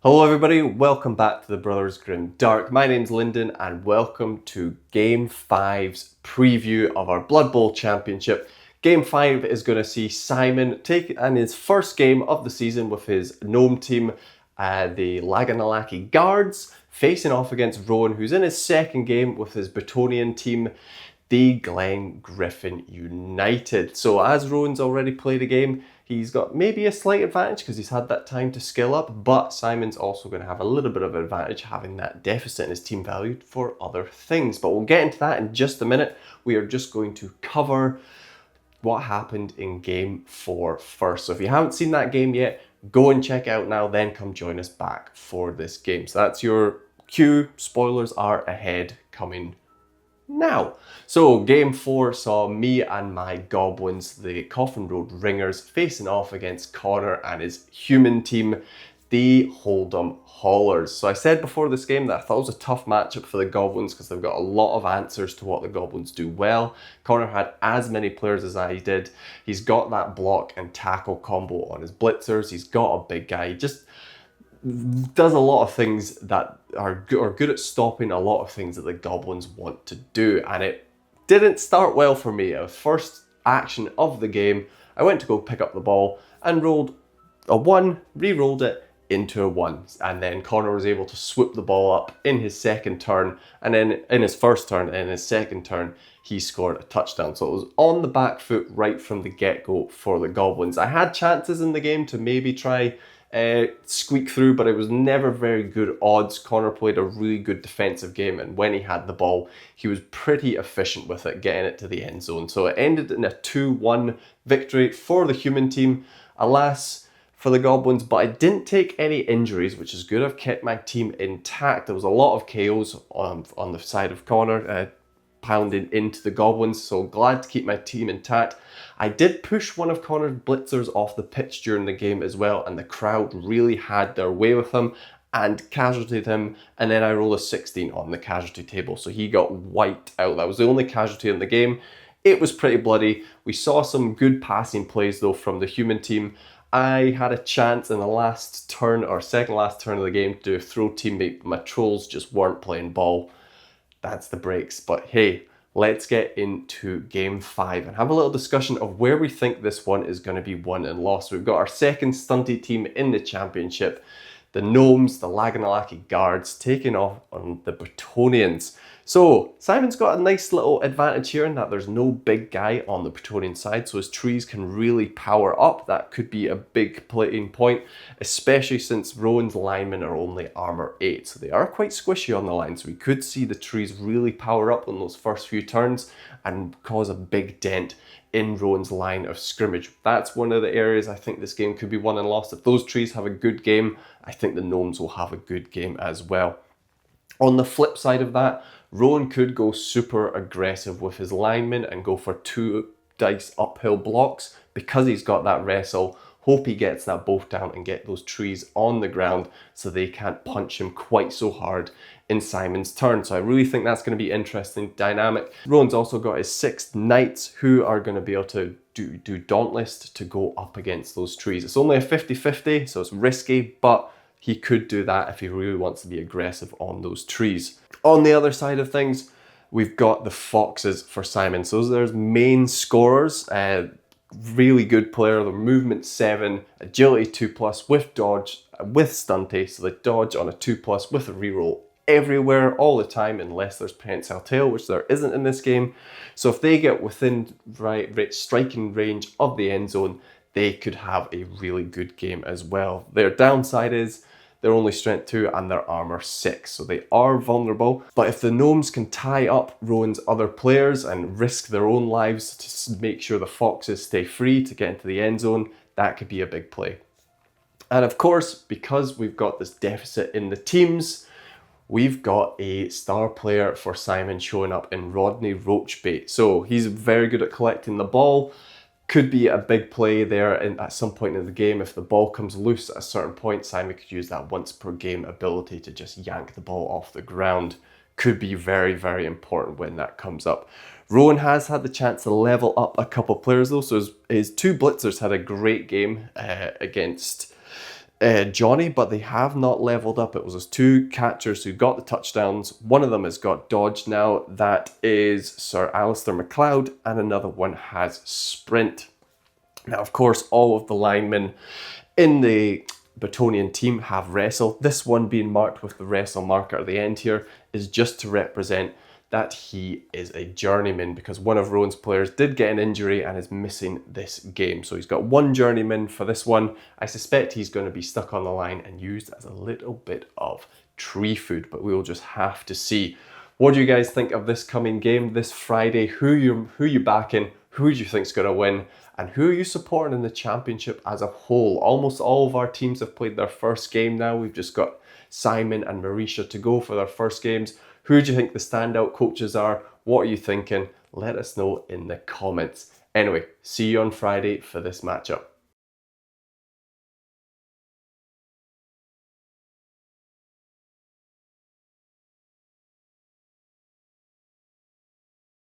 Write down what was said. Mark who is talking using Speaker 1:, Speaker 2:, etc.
Speaker 1: Hello everybody, welcome back to the Brothers Grim Dark. My name's Lyndon and welcome to Game 5's preview of our Blood Bowl Championship. Game 5 is going to see Simon take in his first game of the season with his Gnome Team, the Laganallachie Guards, facing off against Rowan, who's in his second game with his Bretonnian team, the Glengriffon United. So as Rowan's already played a game, he's got maybe a slight advantage because he's had that time to skill up, but Simon's also going to have a little bit of an advantage having that deficit in his team value for other things. But we'll get into that in just a minute. We are just going to cover what happened in Game 4 first. So if you haven't seen that game yet, go and check it out now, then come join us back for this game. So that's your cue. Spoilers are ahead coming now. So Game 4 saw me and my goblins, the Coffin Road Ringers, facing off against Connor and his human team, the Hold'em Haulers. So I said before this game that I thought it was a tough matchup for the goblins because they've got a lot of answers to what the goblins do well. Connor had as many players as I did. He's got that block and tackle combo on his blitzers. He's got a big guy. He just does a lot of things that are good at stopping a lot of things that the goblins want to do, and it didn't start well for me. First action of the game, I went to go pick up the ball and rolled a 1, re-rolled it into a 1, and then Connor was able to swoop the ball up in his second turn, and then in his first turn and in his second turn he scored a touchdown. So it was on the back foot right from the get-go for the goblins. I had chances in the game to maybe try squeak through, but it was never very good odds. Connor played a really good defensive game, and when he had the ball, he was pretty efficient with it, getting it to the end zone. So it ended in a 2-1 victory for the human team. Alas for the goblins, but I didn't take any injuries, which is good. I've kept my team intact. There was a lot of KOs on the side of Connor, pounding into the goblins, so glad to keep my team intact. I did push one of Connor's blitzers off the pitch during the game as well, and the crowd really had their way with him and casualtied him, and then I rolled a 16 on the casualty table, so he got wiped out. That was the only casualty in the game. It was pretty bloody. We saw some good passing plays though from the human team. I had a chance in the last turn, or second last turn of the game, to do a throw teammate, but my trolls just weren't playing ball. That's the breaks, but hey, let's get into Game 5 and have a little discussion of where we think this one is going to be won and lost. We've got our second stunty team in the championship, the Gnomes, the Laganallachie Guards, taking off on the Bretonnians. So Simon's got a nice little advantage here in that there's no big guy on the Bretonnian side, so his trees can really power up. That could be a big playing point, especially since Rowan's linemen are only armor 8, so they are quite squishy on the line. So we could see the trees really power up on those first few turns and cause a big dent in Rowan's line of scrimmage. That's one of the areas I think this game could be won and lost. If those trees have a good game, I think the Gnomes will have a good game as well. On the flip side of that, Rowan could go super aggressive with his linemen and go for 2 dice uphill blocks because he's got that wrestle. Hope he gets that both down and get those trees on the ground so they can't punch him quite so hard in Simon's turn. So I really think that's going to be interesting dynamic. Rowan's also got his 6 knights who are going to be able to do Dauntless to go up against those trees. It's only a 50-50, so it's risky, but he could do that if he really wants to be aggressive on those trees. On the other side of things, we've got the foxes for Simon. So there's main scorers, really good player. They're movement 7, agility 2+, with dodge, with stunty. So they dodge on a 2+ with a reroll everywhere, all the time, unless there's prehensile tail, which there isn't in this game. So if they get within striking range of the end zone, they could have a really good game as well. Their downside is they're only strength 2 and their armor 6, so they are vulnerable. But if the Gnomes can tie up Rowan's other players and risk their own lives to make sure the foxes stay free to get into the end zone, that could be a big play. And of course, because we've got this deficit in the teams, we've got a star player for Simon showing up in Rodney Roachbait. So he's very good at collecting the ball. Could be a big play there at some point in the game. If the ball comes loose at a certain point, Simon could use that once per game ability to just yank the ball off the ground. Could be very, very important when that comes up. Rowan has had the chance to level up a couple players though, so his 2 blitzers had a great game against Johnny, but they have not leveled up. It was those two catchers who got the touchdowns. One of them has got dodge now. That is Sir Alistair MacLeod, and another one has sprint. Now, of course, all of the linemen in the Bretonnian team have wrestle. This one being marked with the wrestle marker at the end here is just to represent that he is a journeyman, because one of Rowan's players did get an injury and is missing this game. So he's got one journeyman for this one. I suspect he's going to be stuck on the line and used as a little bit of tree food, but we will just have to see. What do you guys think of this coming game this Friday? Who you backing? Who do you think's going to win? And who are you supporting in the championship as a whole? Almost all of our teams have played their first game now. We've just got Simon and Marisha to go for their first games. Who do you think the standout coaches are? What are you thinking? Let us know in the comments. Anyway, see you on Friday for this matchup.